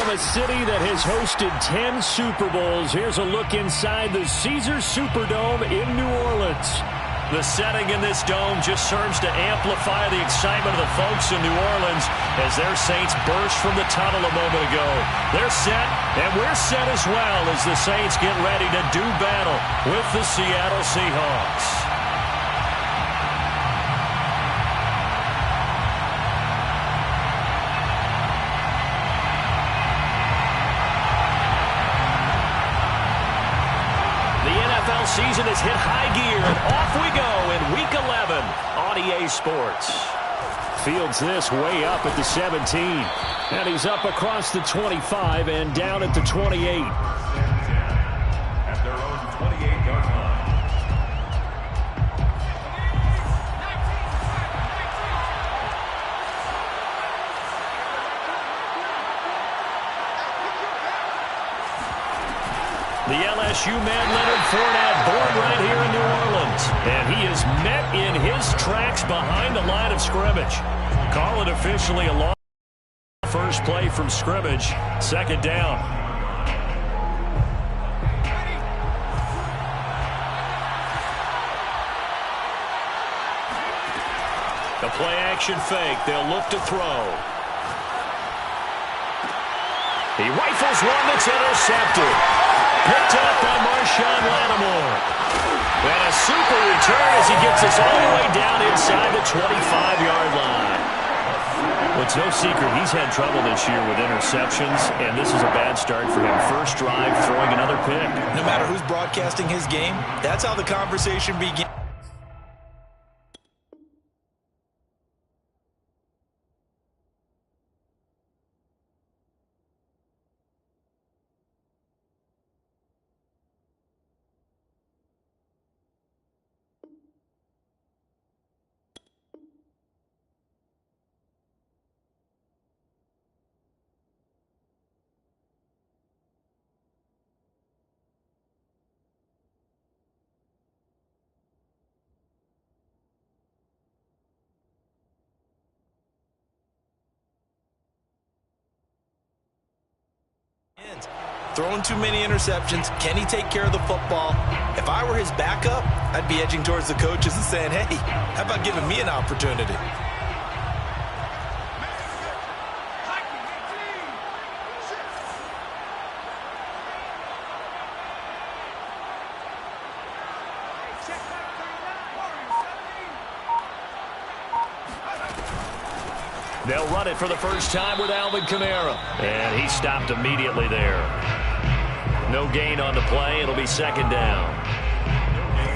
From a city that has hosted 10 Super Bowls, here's a look inside the Caesars Superdome in New Orleans. The setting in this dome just serves to amplify the excitement of the folks in New Orleans as their Saints burst from the tunnel a moment ago. They're set, and we're set as well as the Saints get ready to do battle with the Seattle Seahawks. Season has hit high gear, and off we go in Week 11 on EA Sports. Fields this way up at the 17, and he's up across the 25 and down at the 28. At their own 28-yard line. The LSU man, Leonard Fournette, born right here in New Orleans. And he is met in his tracks behind the line of scrimmage. Call it officially a long first play from scrimmage. Second down. The play action fake. They'll look to throw. He rifles one that's intercepted. Picked up by Marshawn Lattimore. And a super return as he gets us all the way down inside the 25-yard line. Well, it's no secret he's had trouble this year with interceptions, and this is a bad start for him. First drive, throwing another pick. No matter who's broadcasting his game, that's how the conversation begins. Throwing too many interceptions. Can he take care of the football? If I were his backup, I'd be edging towards the coaches and saying, hey, how about giving me an opportunity? They'll run it for the first time with Alvin Kamara. And he stopped immediately there. No gain on the play. It'll be second down.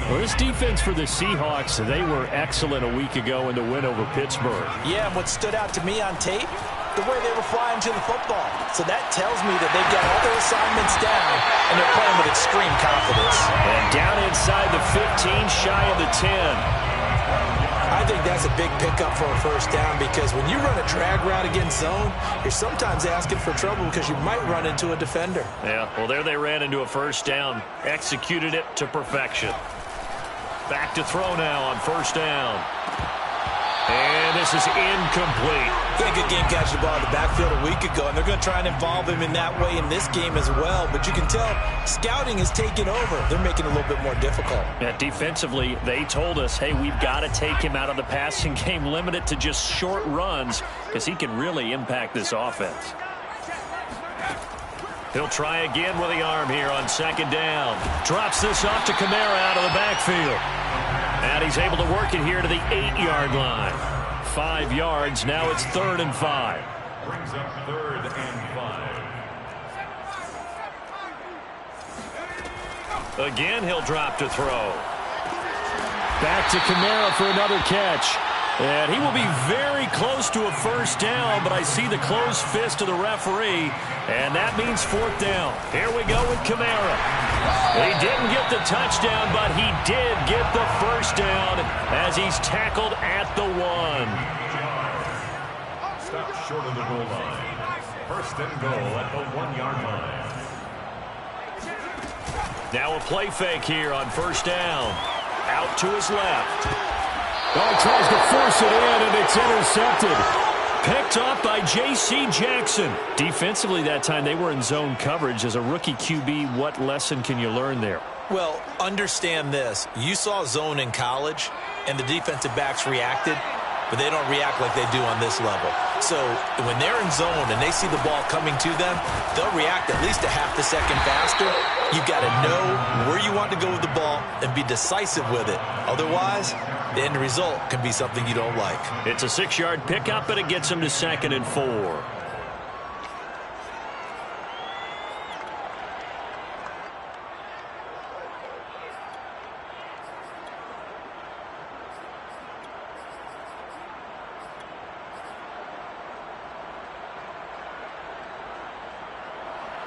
Well, this defense for the Seahawks, they were excellent a week ago in the win over Pittsburgh. Yeah, and what stood out to me on tape, the way they were flying to the football. So that tells me that they've got all their assignments down, and they're playing with extreme confidence. And down inside the 15, shy of the 10. I think that's a big pickup for a first down because when you run a drag route against zone, you're sometimes asking for trouble because you might run into a defender. Yeah, well, there they ran into a first down. Executed it to perfection. Back to throw now on first down. And this is incomplete. He had a good game catching the ball in the backfield a week ago, and they're going to try and involve him in that way in this game as well. But you can tell scouting is taking over. They're making it a little bit more difficult. Yeah, defensively, they told us, hey, we've got to take him out of the passing game, limit it to just short runs because he can really impact this offense. He'll try again with the arm here on second down. Drops this off to Kamara out of the backfield. And he's able to work it here to the 8-yard line. 5 yards. Now it's 3rd and 5. Brings up 3rd and 5. Again, he'll drop to throw. Back to Kamara for another catch. And he will be very close to a first down, but I see the closed fist of the referee, and that means 4th down. Here we go with Kamara. He didn't get the touchdown, but he did get the first down as he's tackled at the 1. Stop short of the goal line. 1st and goal at the 1-yard line. Now a play fake here on first down. Out to his left. Oh, he tries to force it in, and it's intercepted. Picked off by J.C. Jackson. Defensively that time, they were in zone coverage. As a rookie QB, what lesson can you learn there? Well, understand this. You saw zone in college, and the defensive backs reacted, but they don't react like they do on this level. So when they're in zone and they see the ball coming to them, they'll react at least a half a second faster. You've got to know where you want to go with the ball and be decisive with it. Otherwise, the end result can be something you don't like. It's a 6-yard pickup, and it gets them to 2nd and 4.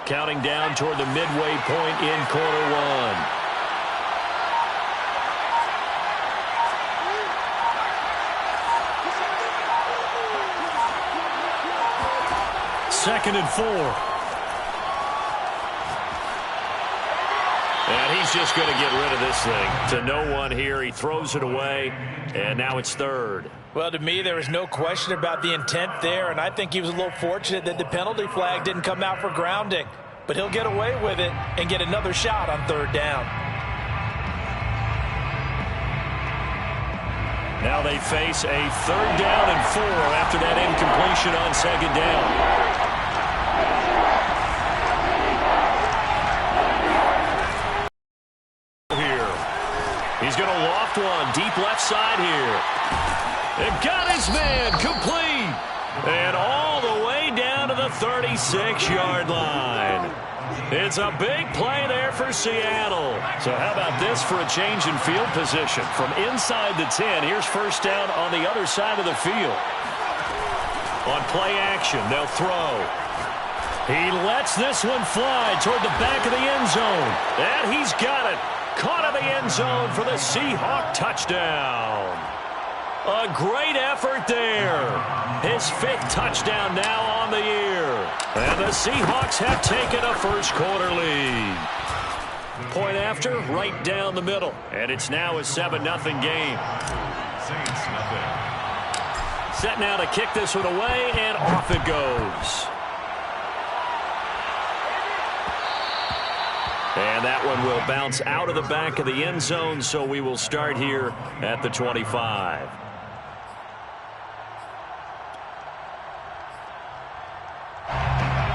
Counting down toward the midway point in quarter one. Second and 4. And he's just going to get rid of this thing. To no one here. He throws it away, and now it's 3rd. Well, to me, there was no question about the intent there, and I think he was a little fortunate that the penalty flag didn't come out for grounding. But he'll get away with it and get another shot on 3rd down. Now they face a 3rd down and 4 after that incompletion on 2nd down. He's going to loft one deep left side here. And got his man complete. And all the way down to the 36-yard line. It's a big play there for Seattle. So how about this for a change in field position? From inside the 10, here's 1st down on the other side of the field. On play action, they'll throw. He lets this one fly toward the back of the end zone. And he's got it. Caught in the end zone for the Seahawks touchdown. A great effort there. His 5th touchdown now on the year. And the Seahawks have taken a first-quarter lead. Point after, right down the middle. And it's now a 7-0 game. Set now to kick this one away, and off it goes. And that one will bounce out of the back of the end zone, so we will start here at the 25.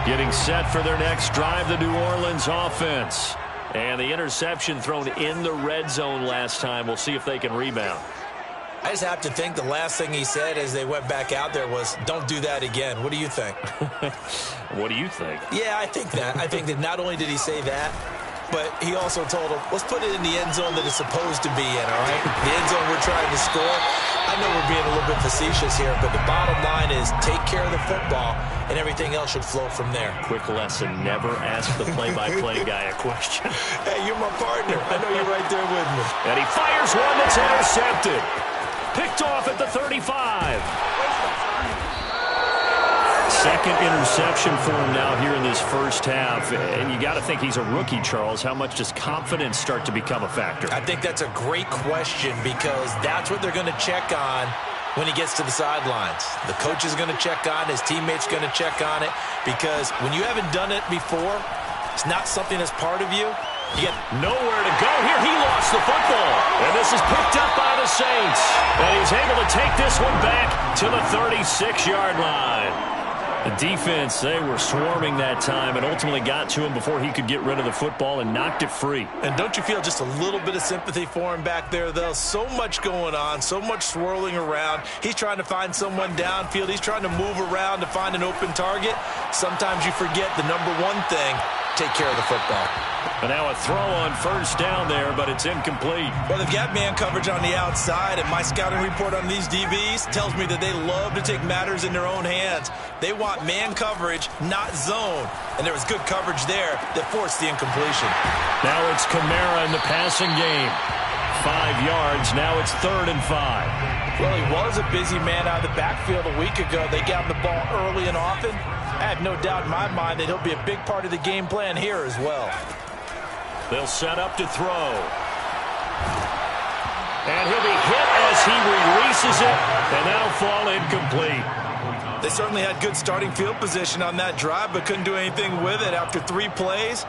Getting set for their next drive, the New Orleans offense. And the interception thrown in the red zone last time. We'll see if they can rebound. I just have to think the last thing he said as they went back out there was, don't do that again. What do you think? What do you think? Yeah, I think that. I think that not only did he say that, but he also told him, let's put it in the end zone that it's supposed to be in, all right? The end zone we're trying to score. I know we're being a little bit facetious here, but the bottom line is take care of the football, and everything else should flow from there. Quick lesson, never ask the play-by-play guy a question. Hey, you're my partner. I know you're right there with me. And he fires one that's intercepted. Picked off at the 35. Second interception for him now here in this first half. And you got to think he's a rookie, Charles. How much does confidence start to become a factor? I think that's a great question because that's what they're going to check on when he gets to the sidelines. The coach is going to check on it. His teammates going to check on it because when you haven't done it before, it's not something that's part of you. You get nowhere to go here. He lost the football. And this is picked up by the Saints. And he's able to take this one back to the 36-yard line. The defense, they were swarming that time and ultimately got to him before he could get rid of the football and knocked it free. And don't you feel just a little bit of sympathy for him back there, though? So much going on, so much swirling around. He's trying to find someone downfield. He's trying to move around to find an open target. Sometimes you forget the number one thing, take care of the football. And now a throw on first down there, but it's incomplete. Well, they've got man coverage on the outside, and my scouting report on these DBs tells me that they love to take matters in their own hands. They want man coverage, not zone. And there was good coverage there that forced the incompletion. Now it's Kamara in the passing game. 5 yards, now it's 3rd and 5. Well, he was a busy man out of the backfield a week ago. They got him the ball early and often. I have no doubt in my mind that he'll be a big part of the game plan here as well. They'll set up to throw. And he'll be hit as he releases it, and that'll fall incomplete. They certainly had good starting field position on that drive, but couldn't do anything with it after 3 plays.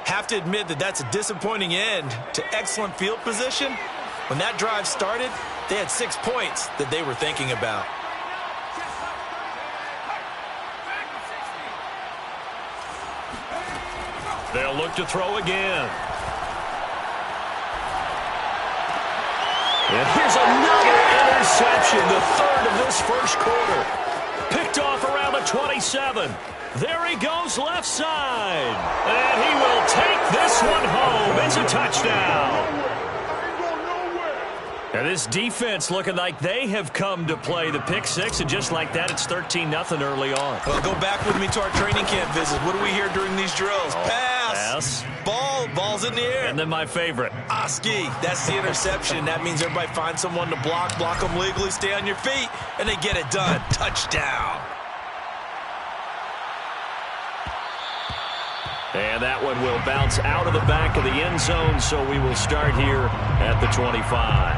Have to admit that that's a disappointing end to excellent field position. When that drive started, they had 6 points that they were thinking about. They'll look to throw again. And here's another interception, the 3rd of this first quarter. Picked off around the 27. There he goes left side. And he will take this one home. It's a touchdown. And this defense looking like they have come to play the pick 6, and just like that, it's 13-0 early on. Well, go back with me to our training camp visit. What do we hear during these drills? Pass. Ball's in the air. And then my favorite. Oski, that's the interception. That means everybody finds someone to block them legally, stay on your feet, and they get it done. Touchdown. And that one will bounce out of the back of the end zone, so we will start here at the 25.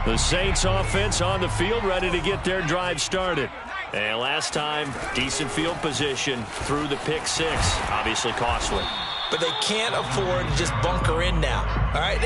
The Saints offense on the field, ready to get their drive started. And last time, decent field position through the pick 6. Obviously costly. But they can't afford to just bunker in now. All right,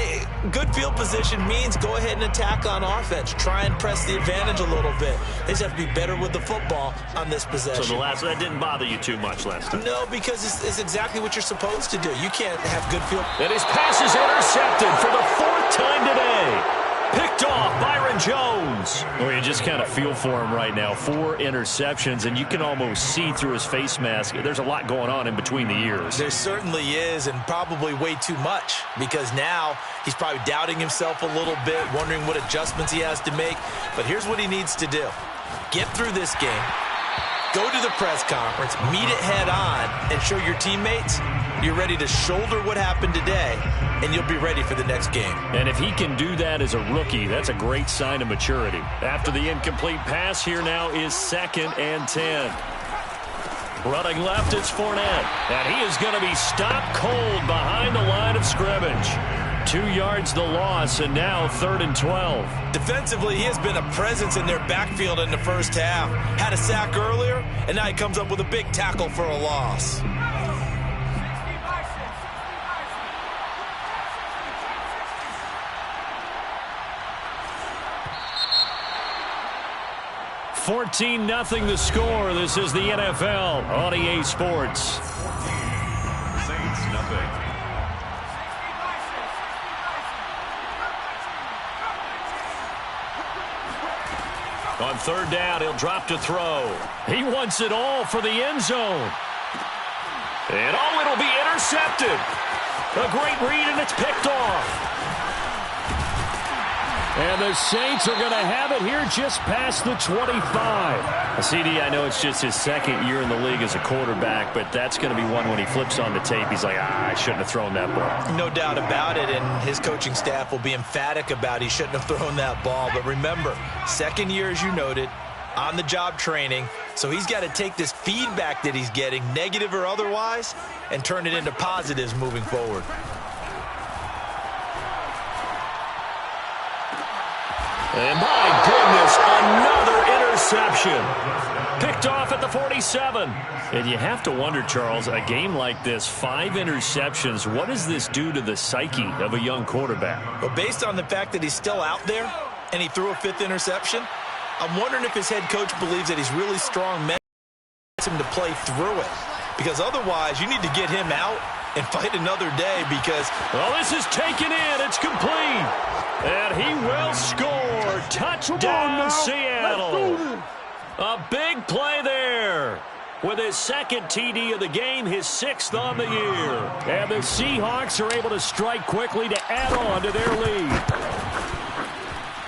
good field position means go ahead and attack on offense. Try and press the advantage a little bit. They just have to be better with the football on this possession. So that didn't bother you too much last time? No, because it's exactly what you're supposed to do. You can't have good field. And his pass is intercepted for the 4th time today. Picked off Byron Jones. Well, you just kind of feel for him right now. 4 interceptions, and you can almost see through his face mask. There's a lot going on in between the ears. There certainly is, and probably way too much, because now he's probably doubting himself a little bit, wondering what adjustments he has to make. But here's what he needs to do. Get through this game. Go to the press conference, meet it head on, and show your teammates you're ready to shoulder what happened today, and you'll be ready for the next game. And if he can do that as a rookie, that's a great sign of maturity. After the incomplete pass, here now is 2nd and 10. Running left, it's Fournette. And he is going to be stopped cold behind the line of scrimmage. 2 yards the loss, and now 3rd and 12. Defensively, he has been a presence in their backfield in the first half. Had a sack earlier, and now he comes up with a big tackle for a loss. $14-0 the score. This is the NFL on EA Sports. Saints nothing. On 3rd down, he'll drop to throw. He wants it all for the end zone. And it'll be intercepted. A great read, and it's picked off. And the Saints are going to have it here just past the 25. CD, I know it's just his 2nd year in the league as a quarterback, but that's going to be one when he flips on the tape. He's like, I shouldn't have thrown that ball. No doubt about it, and his coaching staff will be emphatic about he shouldn't have thrown that ball. But remember, 2nd year, as you noted, on-the-job training, so he's got to take this feedback that he's getting, negative or otherwise, and turn it into positives moving forward. And my goodness, another interception. Picked off at the 47. And you have to wonder, Charles, a game like this, 5 interceptions, what does this do to the psyche of a young quarterback? Well, based on the fact that he's still out there and he threw a 5th interception, I'm wondering if his head coach believes that he's really strong men him to play through it. Because otherwise, you need to get him out and fight another day because... Well, this is taken in. It's complete. And he will score. Touchdown, Seattle. A big play there. With his 2nd TD of the game, his 6th on the year. And the Seahawks are able to strike quickly to add on to their lead.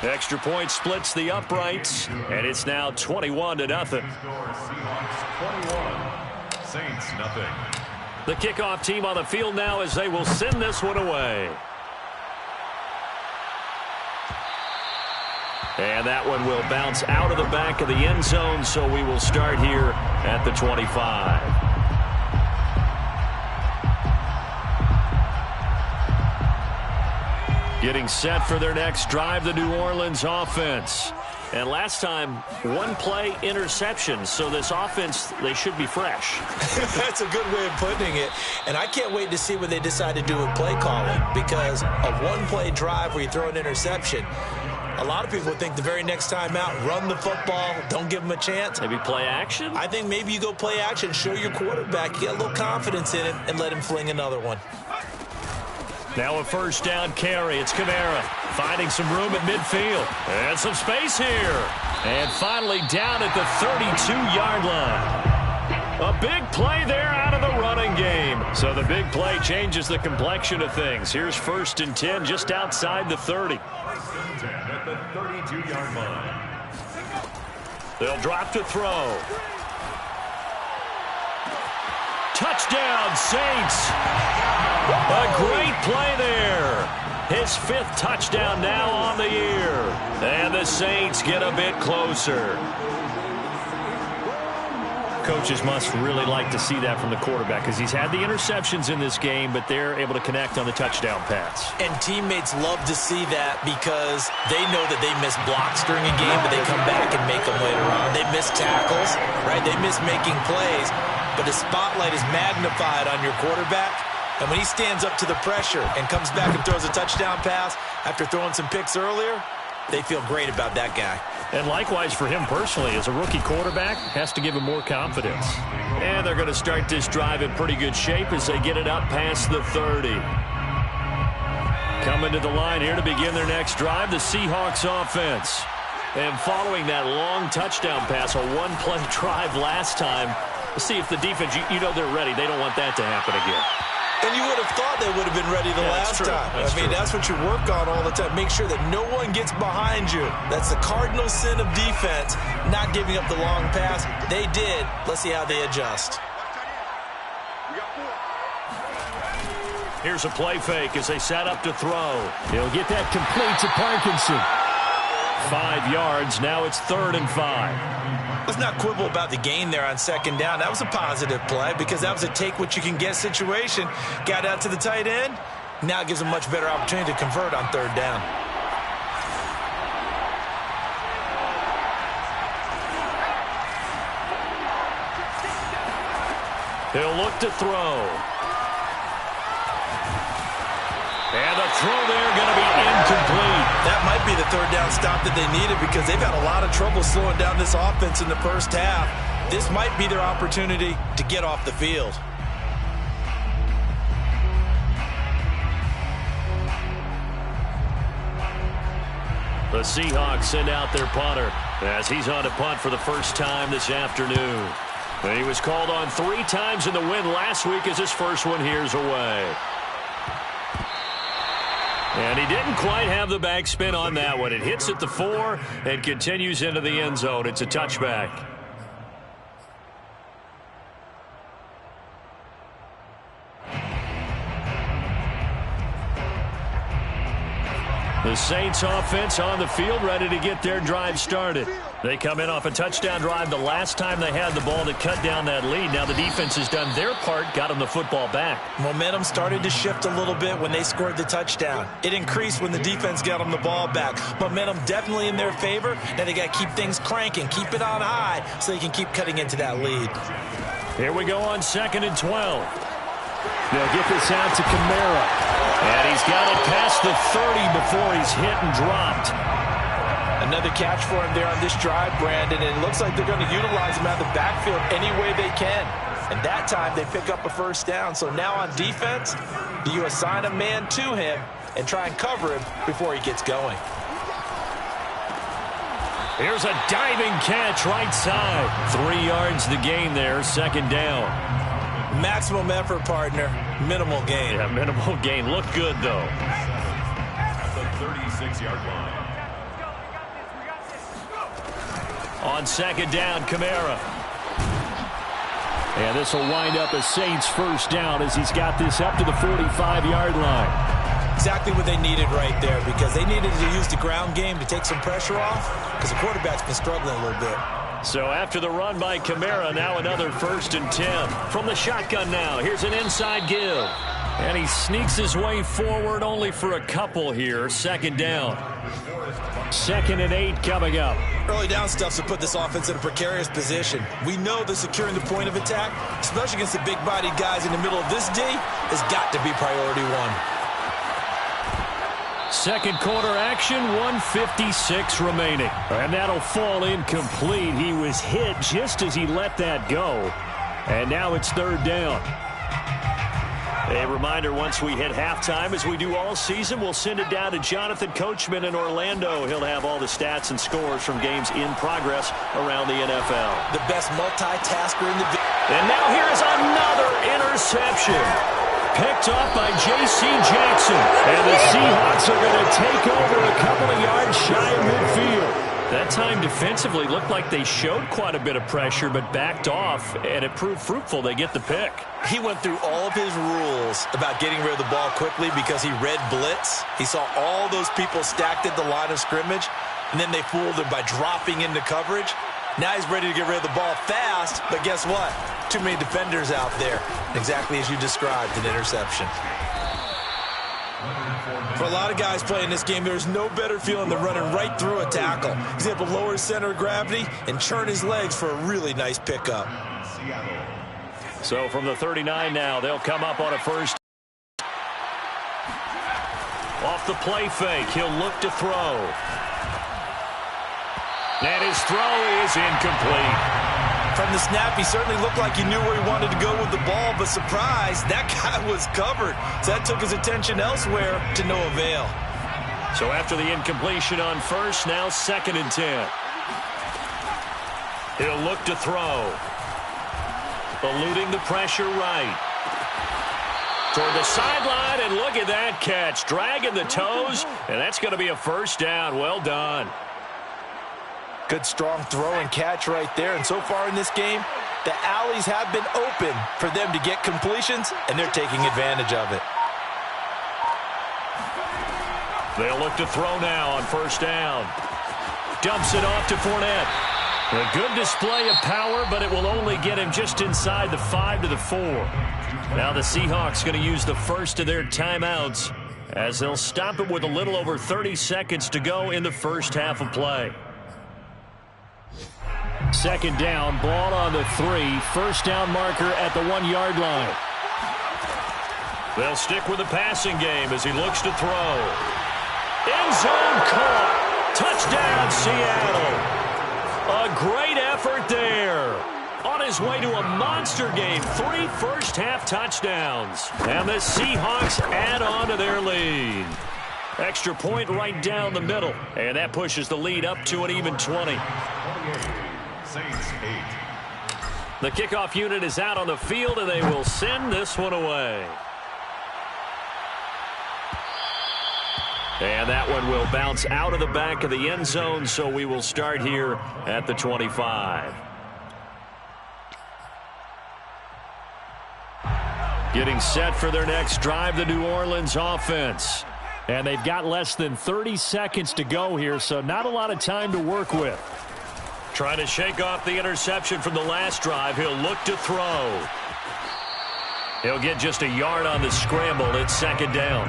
Extra point splits the uprights, and it's now 21-0. Seahawks 21, Saints nothing. The kickoff team on the field now as they will send this one away. And that one will bounce out of the back of the end zone, so we will start here at the 25. Getting set for their next drive, the New Orleans offense. And last time, one-play interception. So this offense, they should be fresh. That's a good way of putting it. And I can't wait to see what they decide to do with play calling, because a one-play drive where you throw an interception, a lot of people think the very next time out, run the football, don't give them a chance. Maybe play action? I think maybe you go play action, show your quarterback, get a little confidence in him, and let him fling another one. Now a first down carry. It's Kamara finding some room at midfield. And some space here. And finally down at the 32-yard line. A big play there out of the running game. So the big play changes the complexion of things. Here's 1st and 10 just outside the 30. At the 32-yard line. They'll drop to throw. Touchdown, Saints. A great play there. His 5th touchdown now on the year. And the Saints get a bit closer. Coaches must really like to see that from the quarterback, because he's had the interceptions in this game, but they're able to connect on the touchdown pass. And teammates love to see that, because they know that they miss blocks during a game, but they come back and make them later on. They miss tackles, right? They miss making plays, but the spotlight is magnified on your quarterback. And when he stands up to the pressure and comes back and throws a touchdown pass after throwing some picks earlier, they feel great about that guy. And likewise for him personally, as a rookie quarterback, has to give him more confidence. And they're going to start this drive in pretty good shape as they get it up past the 30. Coming to the line here to begin their next drive, the Seahawks offense. And following that long touchdown pass, a one-play drive last time, let's see if the defense, you know they're ready. They don't want that to happen again. And you would have thought they would have been ready the last time. That's what you work on all the time. Make sure that no one gets behind you. That's the cardinal sin of defense, not giving up the long pass. They did. Let's see how they adjust. Here's a play fake as they set up to throw. He'll get that complete to Parkinson. 5 yards. Now it's 3rd and 5. Let's not quibble about the gain there on 2nd down. That was a positive play, because that was a take-what-you-can-get situation. Got out to the tight end. Now it gives them a much better opportunity to convert on 3rd down. He'll look to throw. And the throw there going to be incomplete. That might be the 3rd down stop that they needed, because they've had a lot of trouble slowing down this offense in the first half. This might be their opportunity to get off the field. The Seahawks send out their punter as he's on to punt for the first time this afternoon. And he was called on 3 times in the win last week, as his first one here's away. And he didn't quite have the backspin on that one. It hits at the 4 and continues into the end zone. It's a touchback. The Saints offense on the field, ready to get their drive started. They come in off a touchdown drive the last time they had the ball to cut down that lead. Now the defense has done their part, got them the football back. Momentum started to shift a little bit when they scored the touchdown. It increased when the defense got them the ball back. Momentum definitely in their favor. Now they got to keep things cranking, keep it on high, so they can keep cutting into that lead. Here we go on 2nd and 12. They'll get this out to Kamara. And he's got it past the 30 before he's hit and dropped. Another catch for him there on this drive, Brandon, and it looks like they're going to utilize him out of the backfield any way they can. And that time they pick up a first down. So now on defense, do you assign a man to him and try and cover him before he gets going? Here's a diving catch right side. 3 yards the gain there, 2nd down. Maximum effort, partner. Minimal gain. Yeah, minimal gain. Look good, though. At the 36-yard line. On 2nd down, Kamara. And this will wind up a Saints first down as he's got this up to the 45-yard line. Exactly what they needed right there, because they needed to use the ground game to take some pressure off, because the quarterback's been struggling a little bit. So after the run by Kamara, now another 1st and 10. From the shotgun now, here's an inside give. And he sneaks his way forward only for a couple here. Second down. 2nd and 8 coming up. Early down stuff to put this offense in a precarious position. We know that securing the point of attack, especially against the big-bodied guys in the middle of this D, has got to be priority one. Second quarter action, 1:56 remaining. And that'll fall incomplete. He was hit just as he let that go. And now it's 3rd down. A reminder, once we hit halftime, as we do all season, we'll send it down to Jonathan Coachman in Orlando. He'll have all the stats and scores from games in progress around the NFL. The best multitasker in the business. And now here is another interception. Picked off by J.C. Jackson. And the Seahawks are going to take over a couple of yards shy of midfield. That time defensively looked like they showed quite a bit of pressure but backed off, and it proved fruitful. They get the pick. He went through all of his rules about getting rid of the ball quickly because he read blitz. He saw all those people stacked at the line of scrimmage, and then they fooled him by dropping into coverage. Now he's ready to get rid of the ball fast, but guess what? Too many defenders out there. Exactly as you described, an interception. For a lot of guys playing this game, there's no better feeling than running right through a tackle. He's able to lower his center of gravity and churn his legs for a really nice pickup. So from the 39 now, they'll come up on a first. Off the play fake, he'll look to throw. And his throw is incomplete. From the snap, he certainly looked like he knew where he wanted to go with the ball, but surprise, that guy was covered. So that took his attention elsewhere to no avail. So after the incompletion on first, now 2nd and 10. He'll look to throw. Eluding the pressure right. Toward the sideline, and look at that catch. Dragging the toes, and that's going to be a first down. Well done. Good strong throw and catch right there. And so far in this game, the alleys have been open for them to get completions, and they're taking advantage of it. They'll look to throw now on first down. Dumps it off to Fournette. A good display of power, but it will only get him just inside the 5 to the 4. Now the Seahawks going to use the first of their timeouts as they'll stop it with a little over 30 seconds to go in the first half of play. 2nd down, ball on the 3. First down marker at the 1-yard line. They'll stick with the passing game as he looks to throw. End zone caught. Touchdown, Seattle. A great effort there. On his way to a monster game. 3 first-half touchdowns. And the Seahawks add on to their lead. Extra point right down the middle. And that pushes the lead up to an even 20. The kickoff unit is out on the field, and they will send this one away. And that one will bounce out of the back of the end zone, so we will start here at the 25. Getting set for their next drive, the New Orleans offense. And they've got less than 30 seconds to go here, so not a lot of time to work with. Trying to shake off the interception from the last drive. He'll look to throw. He'll get just a yard on the scramble. It's 2nd down.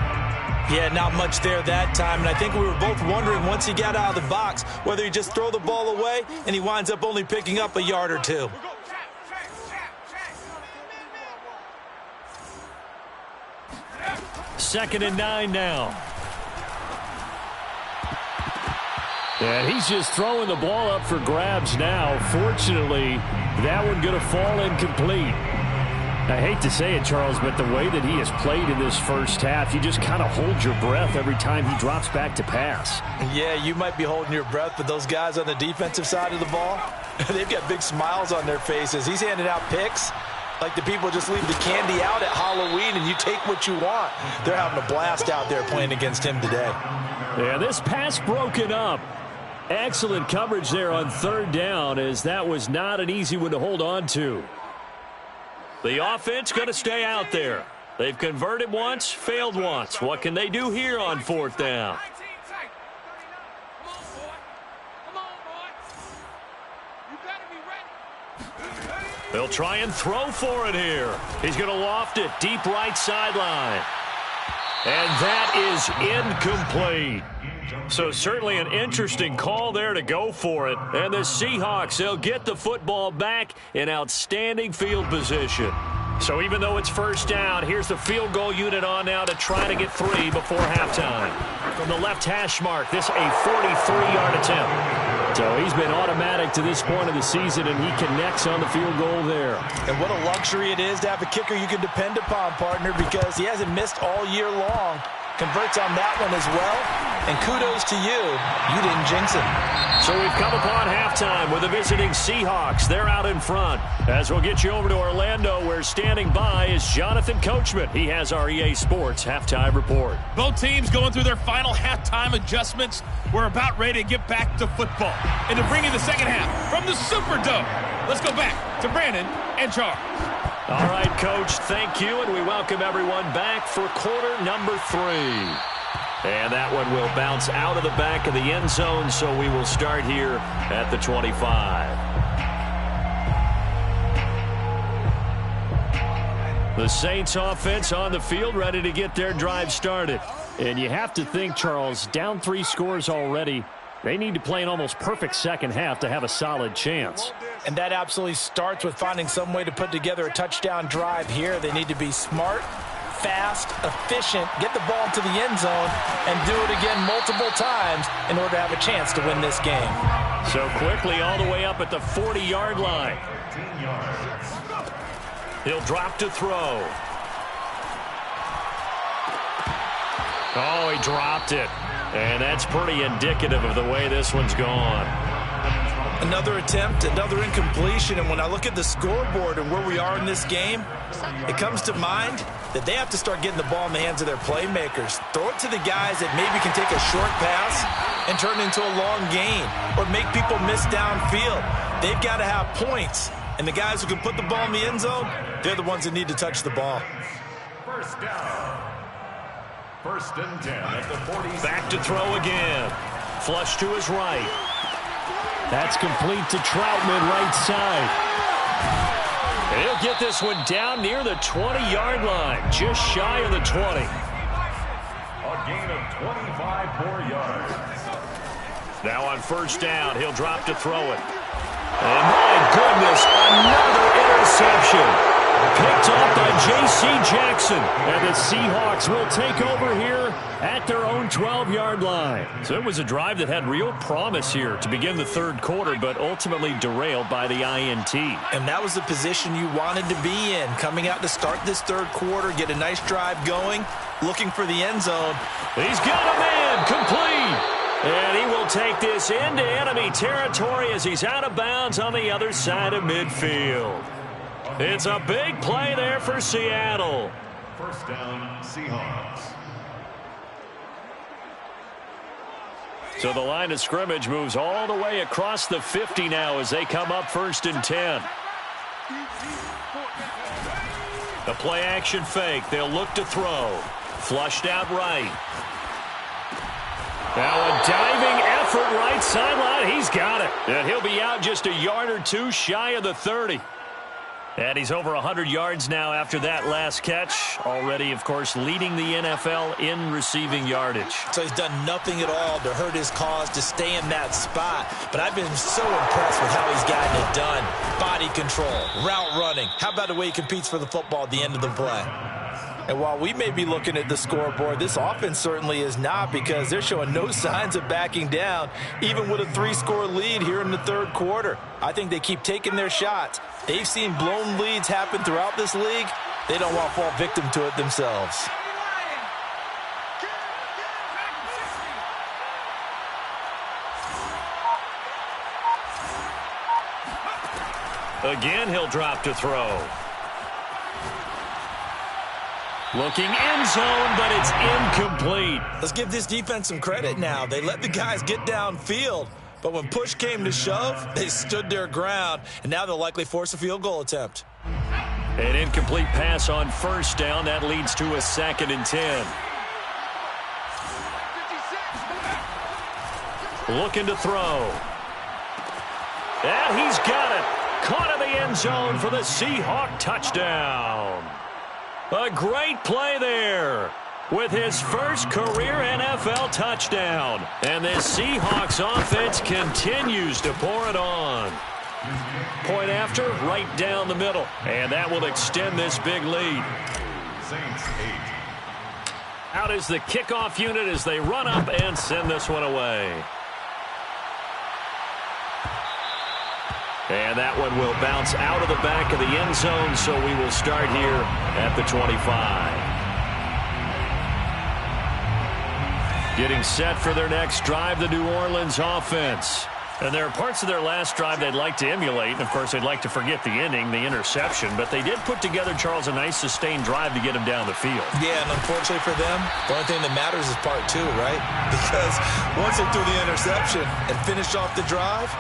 Yeah, not much there that time. And I think we were both wondering once he got out of the box whether he just throw the ball away and he winds up only picking up a yard or 2. Second and 9 now. And he's just throwing the ball up for grabs now. Fortunately, that one going to fall incomplete. I hate to say it, Charles, but the way that he has played in this first half, you just kind of hold your breath every time he drops back to pass. Yeah, you might be holding your breath, but those guys on the defensive side of the ball, they've got big smiles on their faces. He's handing out picks like the people just leave the candy out at Halloween and you take what you want. They're having a blast out there playing against him today. Yeah, this pass broken up. Excellent coverage there on 3rd down, as that was not an easy one to hold on to. The offense going to stay out there. They've converted once, failed once. What can they do here on 4th down? They'll try and throw for it here. He's going to loft it deep right sideline. And that is incomplete. So certainly an interesting call there to go for it. And the Seahawks, they'll get the football back in outstanding field position. So even though it's first down, here's the field goal unit on now to try to get 3 before halftime. From the left hash mark, this a 43-yard attempt. So he's been automatic to this point of the season, and he connects on the field goal there. And what a luxury it is to have a kicker you can depend upon, partner, because he hasn't missed all year long. Converts on that one as well. And kudos to you. You didn't jinx him. So we've come upon halftime with the visiting Seahawks. They're out in front. As we'll get you over to Orlando, where standing by is Jonathan Coachman. He has our EA Sports halftime report. Both teams going through their final halftime adjustments. We're about ready to get back to football. And to bring you the second half from the Superdome. Let's go back to Brandon and Charles. All right, Coach, thank you, and we welcome everyone back for quarter number 3. And that one will bounce out of the back of the end zone, so we will start here at the 25. The Saints offense on the field, ready to get their drive started. And you have to think, Charles, down 3 scores already. They need to play an almost perfect second half to have a solid chance. And that absolutely starts with finding some way to put together a touchdown drive here. They need to be smart, fast, efficient, get the ball into the end zone, and do it again multiple times in order to have a chance to win this game. So quickly all the way up at the 40-yard line. He'll drop to throw. Oh, he dropped it. And that's pretty indicative of the way this one's gone. Another attempt, another incompletion, and when I look at the scoreboard and where we are in this game, it comes to mind that they have to start getting the ball in the hands of their playmakers. Throw it to the guys that maybe can take a short pass and turn it into a long gain or make people miss downfield. They've got to have points, and the guys who can put the ball in the end zone, they're the ones that need to touch the ball. First down. First and 10 at the 40. Back to throw again. Flush to his right. That's complete to Troutman, right side. And he'll get this one down near the 20-yard line, just shy of the 20. A gain of 25 more yards. Now on first down, he'll drop to throw it. And my goodness, another interception. Picked off by J.C. Jackson. And the Seahawks will take over here at their own 12-yard line. So it was a drive that had real promise here to begin the third quarter, but ultimately derailed by the INT. And that was the position you wanted to be in. Coming out to start this third quarter, get a nice drive going, looking for the end zone. He's got a man, complete. And he will take this into enemy territory as he's out of bounds on the other side of midfield. It's a big play there for Seattle. First down, Seahawks. So the line of scrimmage moves all the way across the 50 now as they come up first and 10. The play action fake. They'll look to throw. Flushed out right. Now a diving effort right sideline. He's got it. And he'll be out just a yard or two shy of the 30. And he's over 100 yards now after that last catch. Already, of course, leading the NFL in receiving yardage. So he's done nothing at all to hurt his cause, to stay in that spot. But I've been so impressed with how he's gotten it done. Body control, route running. How about the way he competes for the football at the end of the play? And while we may be looking at the scoreboard, this offense certainly is not, because they're showing no signs of backing down, even with a 3-score lead here in the third quarter. I think they keep taking their shots. They've seen blown leads happen throughout this league. They don't want to fall victim to it themselves. Again, he'll drop to throw. Looking end zone, but it's incomplete. Let's give this defense some credit now. They let the guys get downfield, but when push came to shove, they stood their ground, and now they'll likely force a field goal attempt. An incomplete pass on first down. That leads to a 2nd and 10. Looking to throw. And he's got it. caught in the end zone for the Seahawks touchdown. A great play there with his first career NFL touchdown. And this Seahawks offense continues to pour it on. Point after, right down the middle. And that will extend this big lead. Saints 8. Out is the kickoff unit as they run up and send this one away. And that one will bounce out of the back of the end zone, so we will start here at the 25. Getting set for their next drive, the New Orleans offense. And there are parts of their last drive they'd like to emulate. And, of course, they'd like to forget the ending, the interception. But they did put together, Charles, a nice sustained drive to get him down the field. Yeah, and unfortunately for them, the only thing that matters is part two, right? Because once they threw the interception and finished off the drive,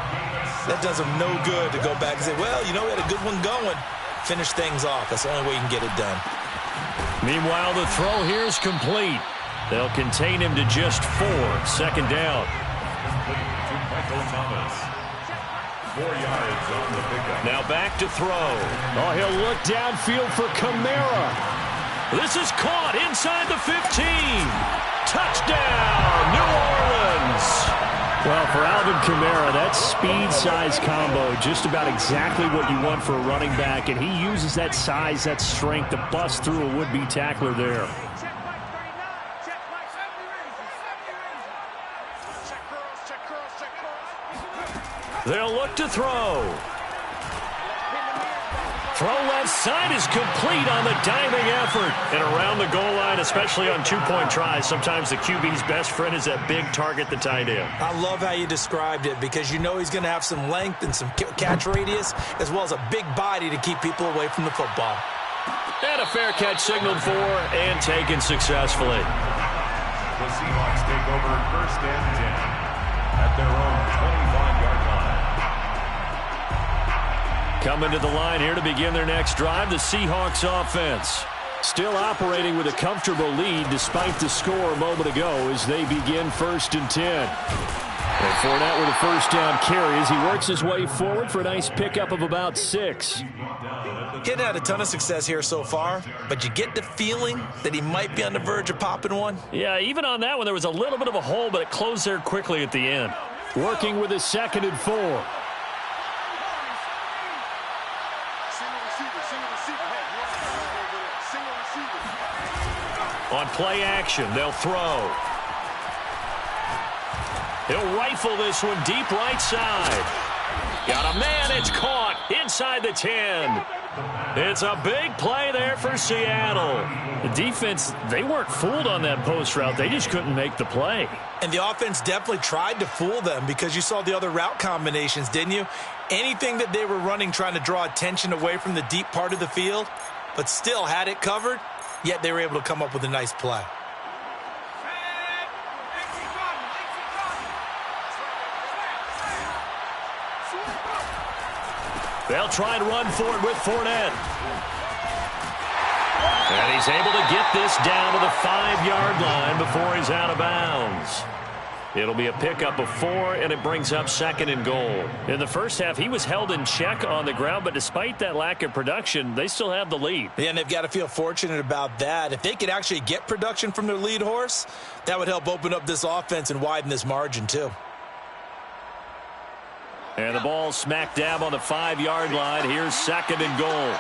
that does them no good to go back and say, well, you know, we had a good one going. Finish things off. That's the only way you can get it done. Meanwhile, the throw here is complete. They'll contain him to just 4. Second down. Thomas. 4 yards on the pickup. Now back to throw. Oh, he'll look downfield for Kamara. This is caught inside the 15. Touchdown, New Orleans. Well, for Alvin Kamara, that speed-size combo, just about exactly what you want for a running back, and he uses that size, that strength to bust through a would-be tackler there. They'll look to throw. Throw left side is complete on the diving effort. And around the goal line, especially on two-point tries, sometimes the QB's best friend is that big target, the tight end. I love how you described it because you know he's going to have some length and some catch radius as well as a big body to keep people away from the football. And a fair catch signaled for and taken successfully. The Seahawks take over 1st and 10 at their own 25-yard line. Coming to the line here to begin their next drive, the Seahawks offense. Still operating with a comfortable lead despite the score a moment ago as they begin 1st and 10. And Fournette with a first down carry as he works his way forward for a nice pickup of about 6. He hadn't had a ton of success here so far, but you get the feeling that he might be on the verge of popping one. Yeah, even on that one, there was a little bit of a hole, but it closed there quickly at the end. Working with a 2nd and 4. On play action, they'll throw. He'll rifle this one deep right side. Got a man, it's caught inside the 10. It's a big play there for Seattle. The defense, they weren't fooled on that post route. They just couldn't make the play. And the offense definitely tried to fool them because you saw the other route combinations, didn't you? Anything that they were running trying to draw attention away from the deep part of the field, but still had it covered, yet they were able to come up with a nice play. They'll try and run for it with Fournette. And he's able to get this down to the 5-yard line before he's out of bounds. It'll be a pickup of 4, and it brings up 2nd and goal. In the first half, he was held in check on the ground, but despite that lack of production, they still have the lead. Yeah, and they've got to feel fortunate about that. If they could actually get production from their lead horse, that would help open up this offense and widen this margin too. And the ball smack dab on the 5-yard line. Here's 2nd and goal.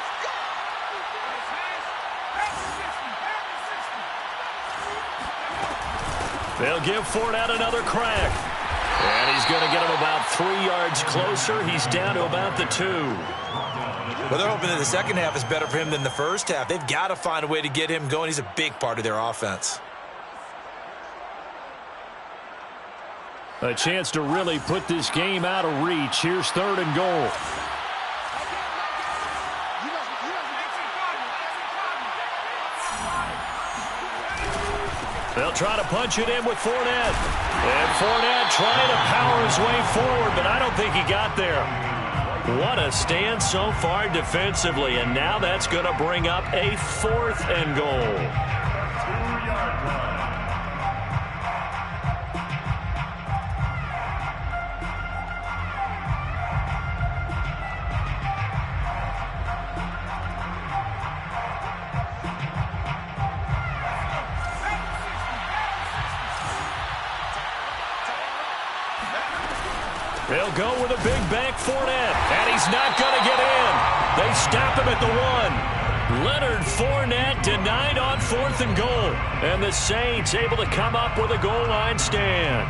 They'll give Fournette another crack. And he's going to get him about 3 yards closer. He's down to about the 2. Well, they're hoping that the second half is better for him than the first half. They've got to find a way to get him going. He's a big part of their offense. A chance to really put this game out of reach. Here's 3rd and goal. They'll try to punch it in with Fournette. And Fournette trying to power his way forward, but I don't think he got there. What a stand so far defensively, and now that's going to bring up a 4th and goal. They'll go with a big bank Fournette, and he's not going to get in. They stop him at the 1. Leonard Fournette denied on 4th and goal, and the Saints able to come up with a goal line stand.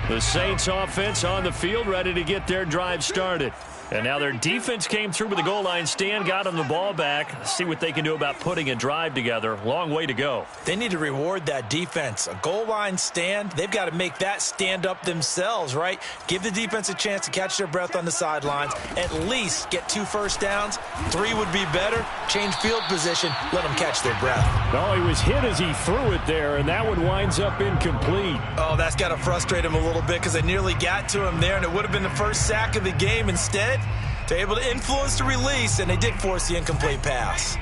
The Saints offense on the field, ready to get their drive started. And now their defense came through with the goal line stand, got them the ball back. Let's see what they can do about putting a drive together. Long way to go. They need to reward that defense. A goal line stand, they've got to make that stand up themselves, right? Give the defense a chance to catch their breath on the sidelines. At least get 2 first downs. 3 would be better. Change field position. Let them catch their breath. No, he was hit as he threw it there, and that one winds up incomplete. Oh, that's got to frustrate him a little bit because they nearly got to him there, and it would have been the first sack of the game. Instead, they're able to influence the release, and they did force the incomplete pass.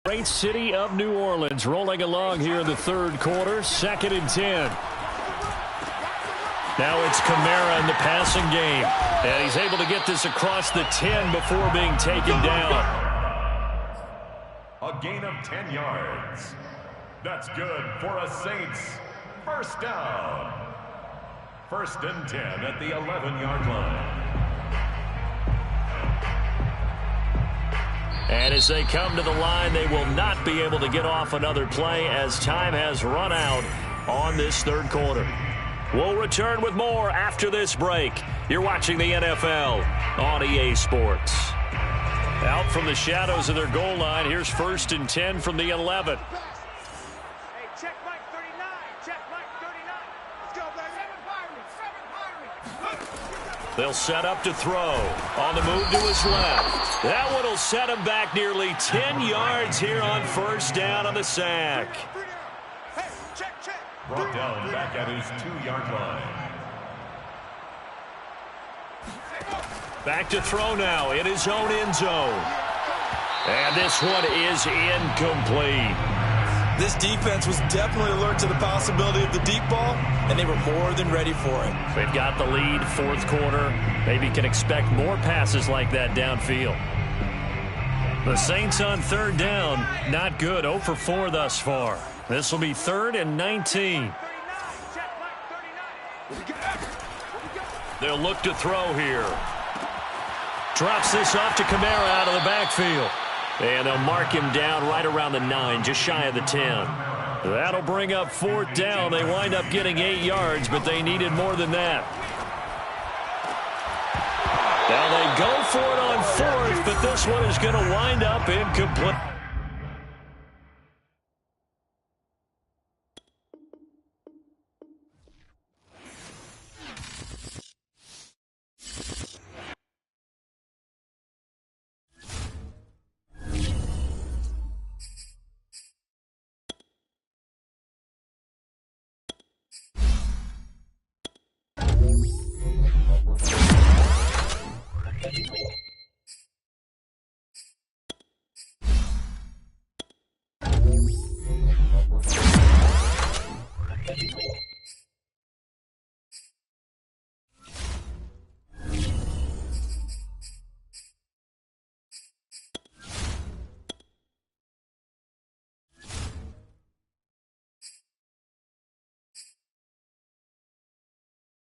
Great city of New Orleans rolling along here in the 3rd quarter. 2nd and 10. Now it's Kamara in the passing game, and he's able to get this across the 10 before being taken down. A gain of 10 yards. That's good for a Saints first down. 1st and 10 at the 11-yard line. And as they come to the line, they will not be able to get off another play as time has run out on this 3rd quarter. We'll return with more after this break. You're watching the NFL on EA Sports. Out from the shadows of their goal line, here's 1st and 10 from the 11. Hey, check Mike 39. Check Mike 39. Let's go, baby. 7 Pirates. They'll set up to throw. On the move to his left. That one will set him back nearly 10 yards here on 1st down on the sack. Hey, check. Brought down back at his 2-yard line. Back to throw now in his own end zone. And this one is incomplete. This defense was definitely alert to the possibility of the deep ball, and they were more than ready for it. They've got the lead, 4th quarter. Maybe can expect more passes like that downfield. The Saints on 3rd down, not good, 0 for 4 thus far. This will be 3rd and 19. They'll look to throw here. Drops this off to Kamara out of the backfield. And they'll mark him down right around the 9, just shy of the 10. That'll bring up 4th down. They wind up getting 8 yards, but they needed more than that. Now they go for it on 4th, but this one is going to wind up incomplete.